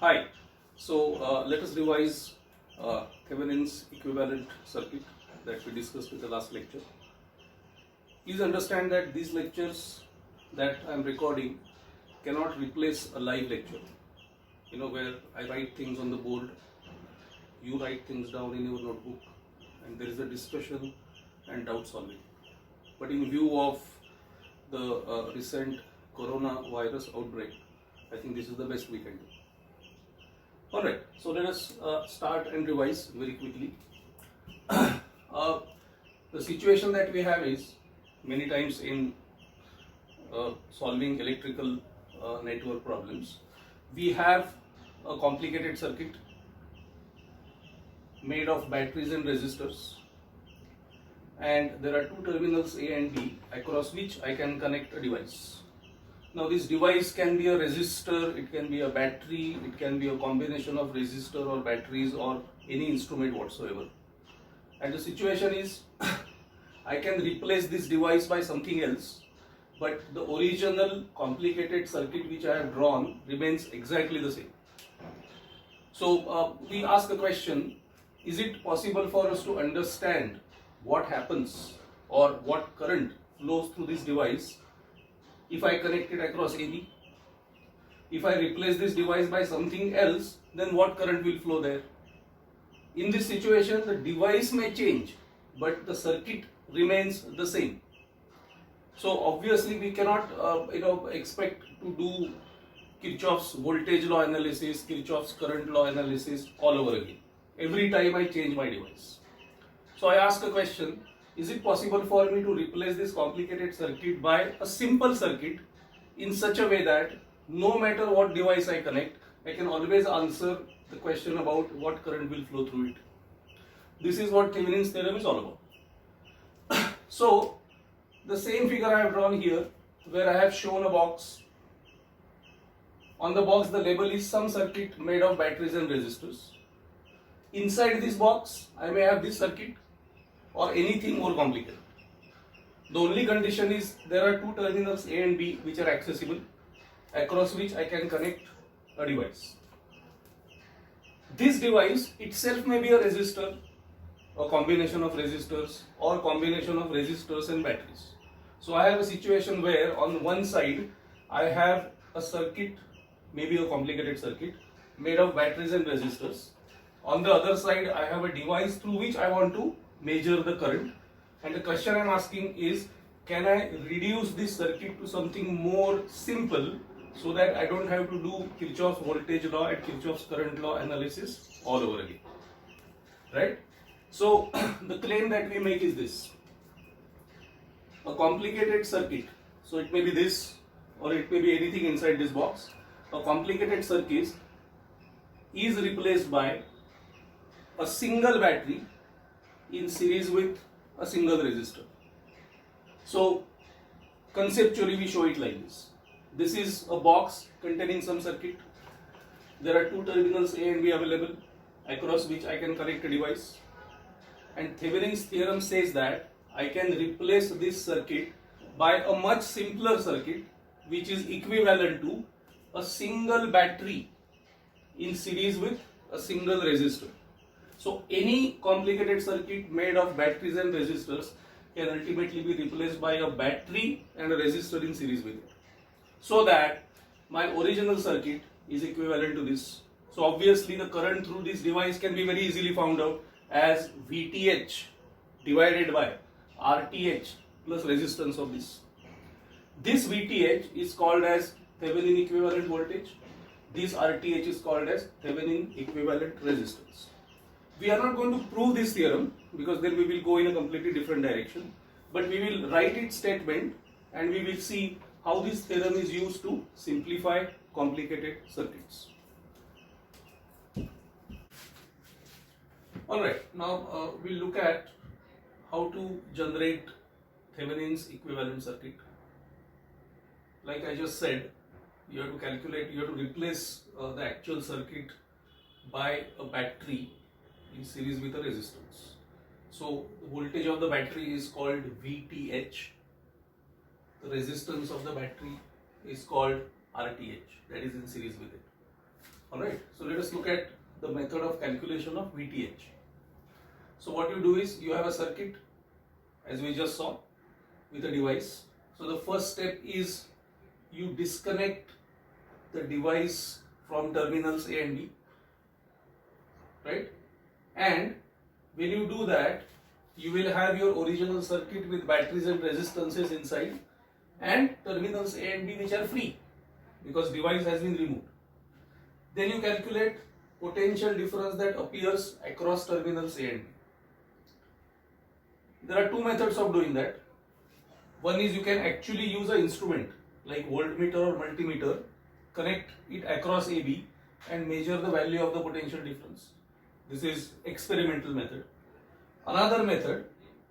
Hi. Let us revise Thevenin's equivalent circuit that we discussed in the last lecture. Please understand that these lectures that I am recording cannot replace a live lecture. Where I write things on the board, you write things down in your notebook, and there is a discussion and doubt solving. But in view of the recent coronavirus outbreak, I think this is the best we can do. Alright, so let us start and revise very quickly. The situation that we have is many times in solving electrical network problems, we have a complicated circuit made of batteries and resistors, and there are two terminals A and B across which I can connect a device. Now this device can be a resistor, it can be a battery, it can be a combination of resistor or batteries or any instrument whatsoever. And the situation is I can replace this device by something else, but the original complicated circuit which I have drawn remains exactly the same. So we ask a question, is it possible for us to understand what happens or what current flows through this device if I connect it across AB? If I replace this device by something else, then what current will flow there? In this situation, the device may change, but the circuit remains the same. So obviously we cannot expect to do Kirchhoff's voltage law analysis, Kirchhoff's current law analysis all over again every time I change my device. So I ask a question, is it possible for me to replace this complicated circuit by a simple circuit in such a way that no matter what device I connect, I can always answer the question about what current will flow through it? This is what Thevenin's theorem is all about. So the same figure I have drawn here, where I have shown a box. On the box the label is some circuit made of batteries and resistors. Inside this box I may have this circuit or anything more complicated. The only condition is there are two terminals A and B which are accessible, across which I can connect a device. This device itself may be a resistor, a combination of resistors or combination of resistors and batteries. So I have a situation where on one side I have a circuit, maybe a complicated circuit made of batteries and resistors. On the other side I have a device through which I want to measure the current, and the question I am asking is, can I reduce this circuit to something more simple so that I don't have to do Kirchhoff's voltage law and Kirchhoff's current law analysis all over again, right? So the claim that we make is this: a complicated circuit, so it may be this or it may be anything inside this box, a complicated circuit is replaced by a single battery in series with a single resistor. So conceptually we show it like this. This is a box containing some circuit. There are two terminals A and B available across which I can connect a device. And Thevenin's theorem says that I can replace this circuit by a much simpler circuit which is equivalent to a single battery in series with a single resistor. So any complicated circuit made of batteries and resistors can ultimately be replaced by a battery and a resistor in series with it, so that my original circuit is equivalent to this. So obviously the current through this device can be very easily found out as VTH divided by RTH plus resistance of this. This VTH is called as Thevenin equivalent voltage. This RTH is called as Thevenin equivalent resistance. We are not going to prove this theorem because then we will go in a completely different direction, but we will write its statement and we will see how this theorem is used to simplify complicated circuits. Alright, now we'll look at how to generate Thevenin's equivalent circuit. Like I just said, you have to calculate, you have to replace the actual circuit by a battery in series with a resistance. So the voltage of the battery is called VTH. The resistance of the battery is called RTH, that is in series with it. Alright, so let us look at the method of calculation of VTH. So what you do is you have a circuit as we just saw with a device. So the first step is you disconnect the device from terminals A and B, right? And when you do that, you will have your original circuit with batteries and resistances inside and terminals A and B which are free because device has been removed. Then you calculate potential difference that appears across terminals A and B. There are two methods of doing that. One is you can actually use an instrument like voltmeter or multimeter, connect it across AB and measure the value of the potential difference. This is experimental method. Another method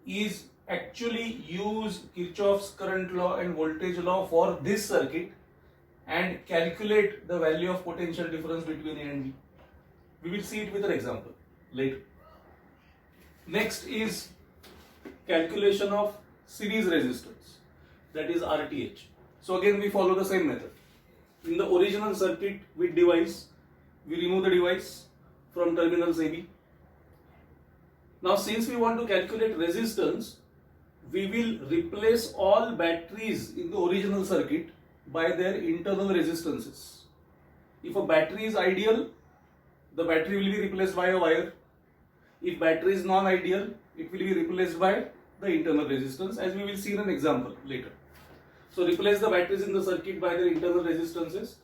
is actually use Kirchhoff's current law and voltage law for this circuit and calculate the value of potential difference between A and B. We will see it with an example later. Next is calculation of series resistance, that is RTH. So again we follow the same method. In the original circuit with device, we remove the device from terminals AB. Now since we want to calculate resistance, we will replace all batteries in the original circuit by their internal resistances. If a battery is ideal, the battery will be replaced by a wire. If battery is non-ideal, it will be replaced by the internal resistance, as we will see in an example later. So replace the batteries in the circuit by their internal resistances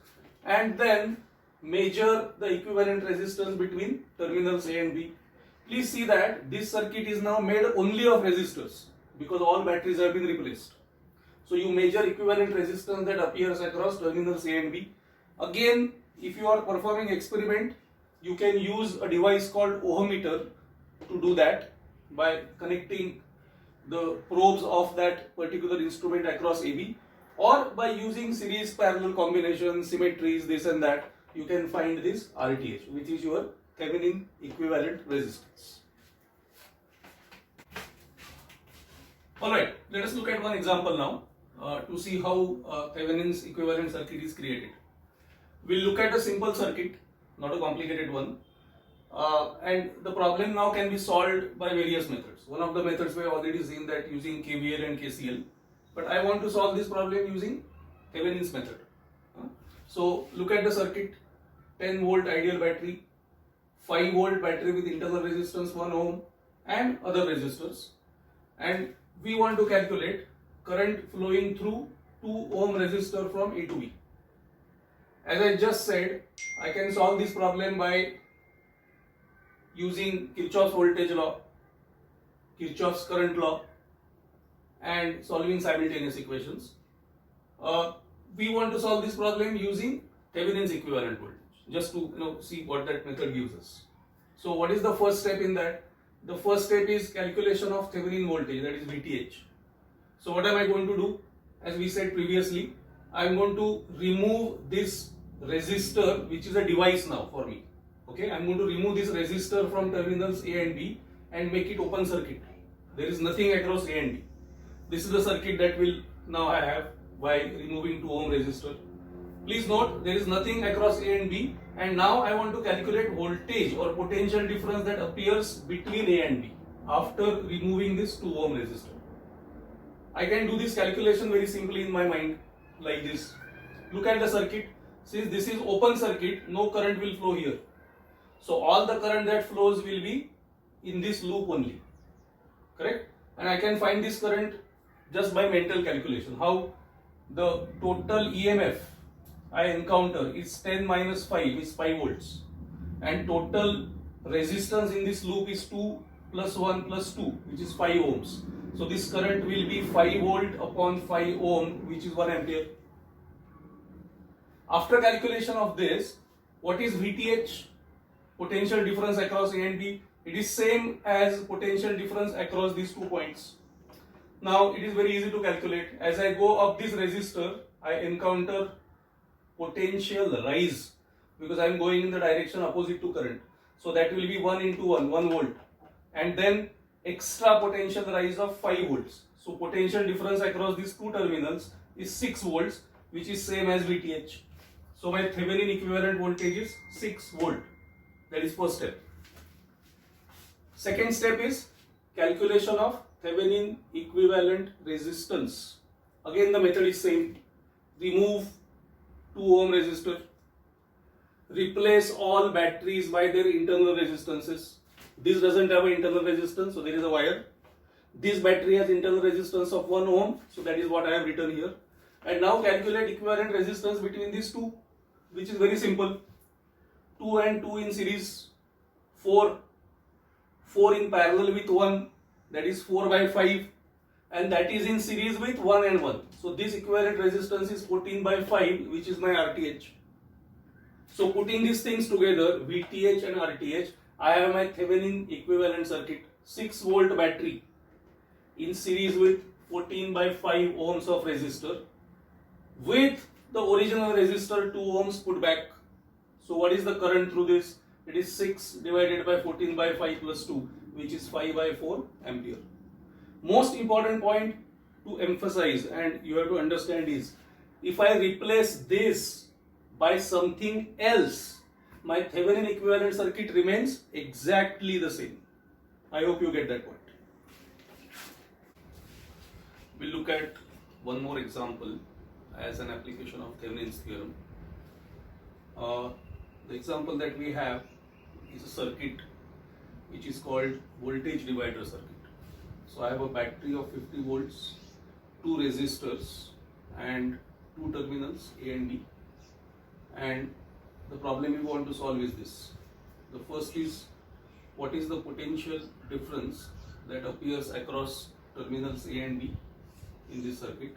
and then measure the equivalent resistance between terminals A and B. Please see that this circuit is now made only of resistors because all batteries have been replaced. So you measure equivalent resistance that appears across terminals A and B. Again, if you are performing experiment, you can use a device called ohmmeter to do that by connecting the probes of that particular instrument across AB, or by using series parallel combinations, symmetries, this and that, you can find this RTH, which is your Thevenin equivalent resistance. Alright, let us look at one example now to see how Thevenin's equivalent circuit is created. We'll look at a simple circuit, not a complicated one. And the problem now can be solved by various methods. One of the methods we have already seen that using KVL and KCL, but I want to solve this problem using Thevenin's method. So look at the circuit, 10 volt ideal battery, 5 volt battery with internal resistance 1 ohm and other resistors, and we want to calculate current flowing through 2 ohm resistor from A to B. As I just said, I can solve this problem by using Kirchhoff's voltage law, Kirchhoff's current law and solving simultaneous equations. We want to solve this problem using Thevenin's equivalent voltage, just to see what that method gives us. So what is the first step in that? The first step is calculation of Thevenin voltage, that is VTH. So what am I going to do? As we said previously, I am going to remove this resistor, which is a device now for me. Okay, I am going to remove this resistor from terminals A and B and make it open circuit. There is nothing across A and B. This is the circuit that will now I have by removing 2 ohm resistor. Please note, there is nothing across A and B, and now I want to calculate voltage or potential difference that appears between A and B after removing this 2 ohm resistor. I can do this calculation very simply in my mind like this. Look at the circuit. Since this is open circuit, no current will flow here. So all the current that flows will be in this loop only, correct? And I can find this current just by mental calculation. How? The total EMF I encounter is 10 minus 5 is 5 volts, and total resistance in this loop is 2 plus 1 plus 2, which is 5 ohms. So this current will be 5 volt upon 5 ohm, which is 1 ampere. After calculation of this, what is VTH? Potential difference across A and B. It is same as potential difference across these 2 points. Now it is very easy to calculate. As I go up this resistor, I encounter potential rise because I am going in the direction opposite to current. So that will be 1 into 1 volt, and then extra potential rise of 5 volts. So potential difference across these 2 terminals is 6 volts, which is same as VTH. So my Thevenin equivalent voltage is 6 volt. That is first step. Second step is calculation of Thevenin equivalent resistance. Again the method is same. Remove 2 ohm resistor. Replace all batteries by their internal resistances. This doesn't have an internal resistance, so there is a wire. This battery has internal resistance of 1 ohm, so that is what I have written here. And now calculate equivalent resistance between these two, which is very simple. 2 and 2 in series, 4 in parallel with 1, that is 4 by 5, and that is in series with 1 and 1. So this equivalent resistance is 14 by 5, which is my RTH. So putting these things together, VTH and RTH, I have my Thevenin equivalent circuit, 6 volt battery in series with 14 by 5 ohms of resistor with the original resistor 2 ohms put back. So what is the current through this? It is 6 divided by 14 by 5 plus 2, which is 5 by 4 ampere. Most important point to emphasize and you have to understand is, if I replace this by something else, my Thevenin equivalent circuit remains exactly the same. I hope you get that point. We'll look at one more example as an application of Thevenin's theorem. The example that we have is a circuit which is called voltage divider circuit. So I have a battery of 50 volts, 2 resistors and 2 terminals A and B, and the problem we want to solve is this. The first is, what is the potential difference that appears across terminals A and B in this circuit.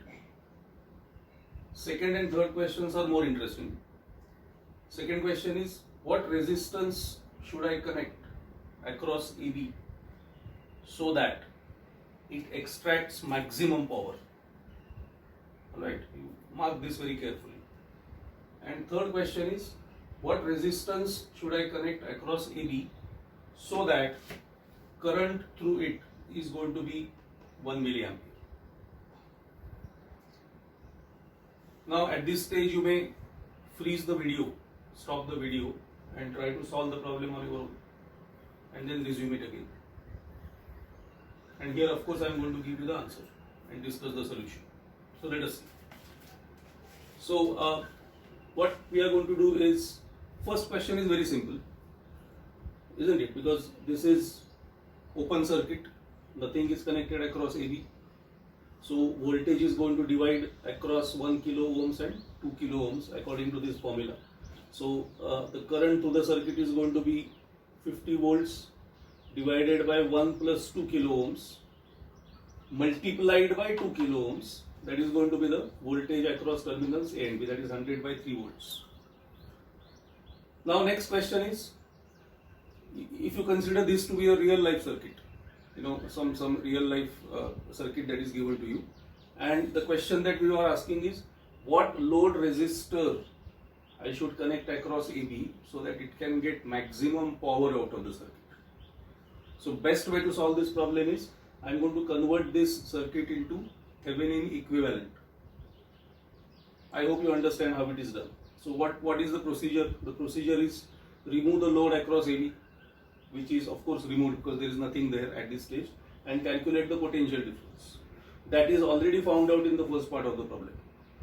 Second and third questions are more interesting. Second question is, what resistance should I connect across AB so that it extracts maximum power? Alright, you mark this very carefully. And third question is, what resistance should I connect across AB so that current through it is going to be 1 milliampere? Now at this stage you may freeze the video, stop the video and try to solve the problem on your own and then resume it again. And here of course I am going to give you the answer and discuss the solution. So let us see. So what we are going to do is, first question is very simple, isn't it? Because this is open circuit, nothing is connected across AB. So voltage is going to divide across 1 kilo ohms and 2 kilo ohms according to this formula. So the current through the circuit is going to be 50 volts divided by 1 plus 2 kilo ohms multiplied by 2 kilo ohms. That is going to be the voltage across terminals A and B, that is 100 by 3 volts. Now next question is, if you consider this to be a real life circuit, you know, some real life circuit that is given to you, and the question that we are asking is, what load resistor I should connect across AB so that it can get maximum power out of the circuit. So best way to solve this problem is, I am going to convert this circuit into Thevenin equivalent. I hope you understand how it is done. So what is the procedure? The procedure is, remove the load across AB, which is of course removed because there is nothing there at this stage, and calculate the potential difference. That is already found out in the first part of the problem.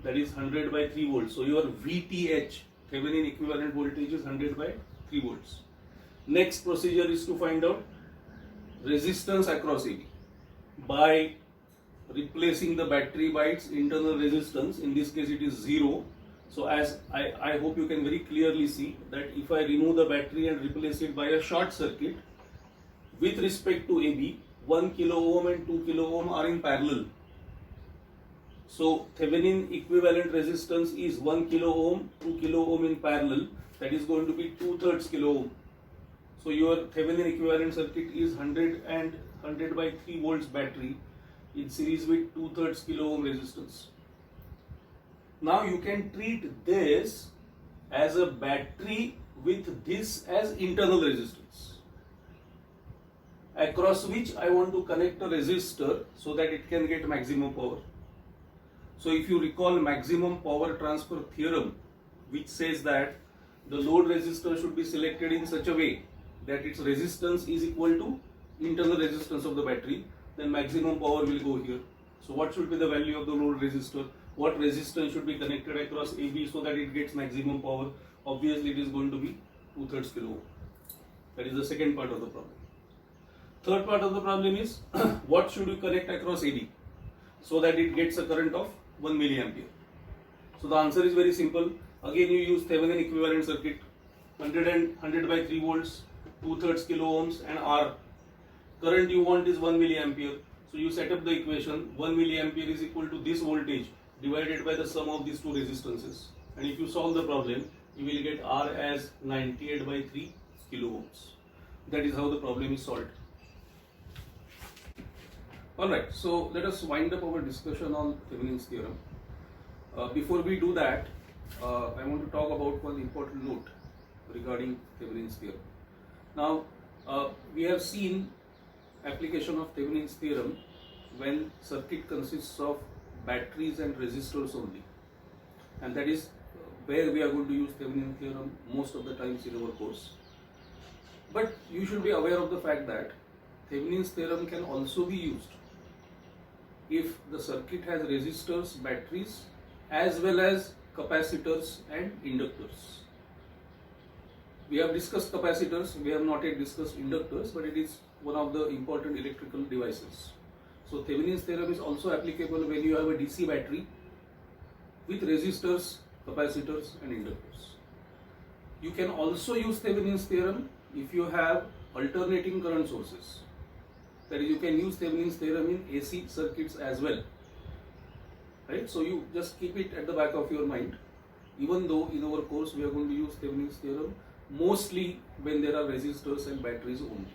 That is 100 by 3 volts. So your VTH, Thevenin equivalent voltage, is 100 by 3 volts. Next procedure is to find out resistance across AB by replacing the battery by its internal resistance. In this case it is 0. So as I hope you can very clearly see that if I remove the battery and replace it by a short circuit, with respect to AB, 1 kilo ohm and 2 kilo ohm are in parallel. So Thevenin equivalent resistance is 1 kilo ohm, 2 kilo ohm in parallel, that is going to be 2/3 kilo ohm. So your Thevenin equivalent circuit is 100 and 100 by 3 volts battery in series with 2/3 kilo ohm resistance. Now you can treat this as a battery with this as internal resistance, across which I want to connect a resistor so that it can get maximum power. So if you recall maximum power transfer theorem, which says that the load resistor should be selected in such a way that its resistance is equal to internal resistance of the battery, then maximum power will go here. So what should be the value of the load resistor? What resistance should be connected across AB so that it gets maximum power? Obviously it is going to be 2/3 kilo ohm. That is the second part of the problem. Third part of the problem is what should you connect across AB so that it gets a current of 1 milliampere. So the answer is very simple. Again you use Thevenin equivalent circuit, 100 by 3 volts, 2/3 kilo ohms and R. Current you want is 1 milliampere. So you set up the equation 1 milliampere is equal to this voltage divided by the sum of these two resistances. And if you solve the problem, you will get R as 98 by 3 kilo ohms. That is how the problem is solved. Alright, so let us wind up our discussion on Thevenin's theorem. Before we do that, I want to talk about one important note regarding Thevenin's theorem. Now, we have seen application of Thevenin's theorem when circuit consists of batteries and resistors only, and that is where we are going to use Thevenin's theorem most of the times in our course. But you should be aware of the fact that Thevenin's theorem can also be used if the circuit has resistors, batteries as well as capacitors and inductors. We have discussed capacitors, we have not yet discussed inductors, but it is one of the important electrical devices. So Thevenin's theorem is also applicable when you have a DC battery with resistors, capacitors and inductors. You can also use Thevenin's theorem if you have alternating current sources. That is, you can use Thevenin's theorem in AC circuits as well. Right? So you just keep it at the back of your mind, even though in our course we are going to use Thevenin's theorem mostly when there are resistors and batteries only.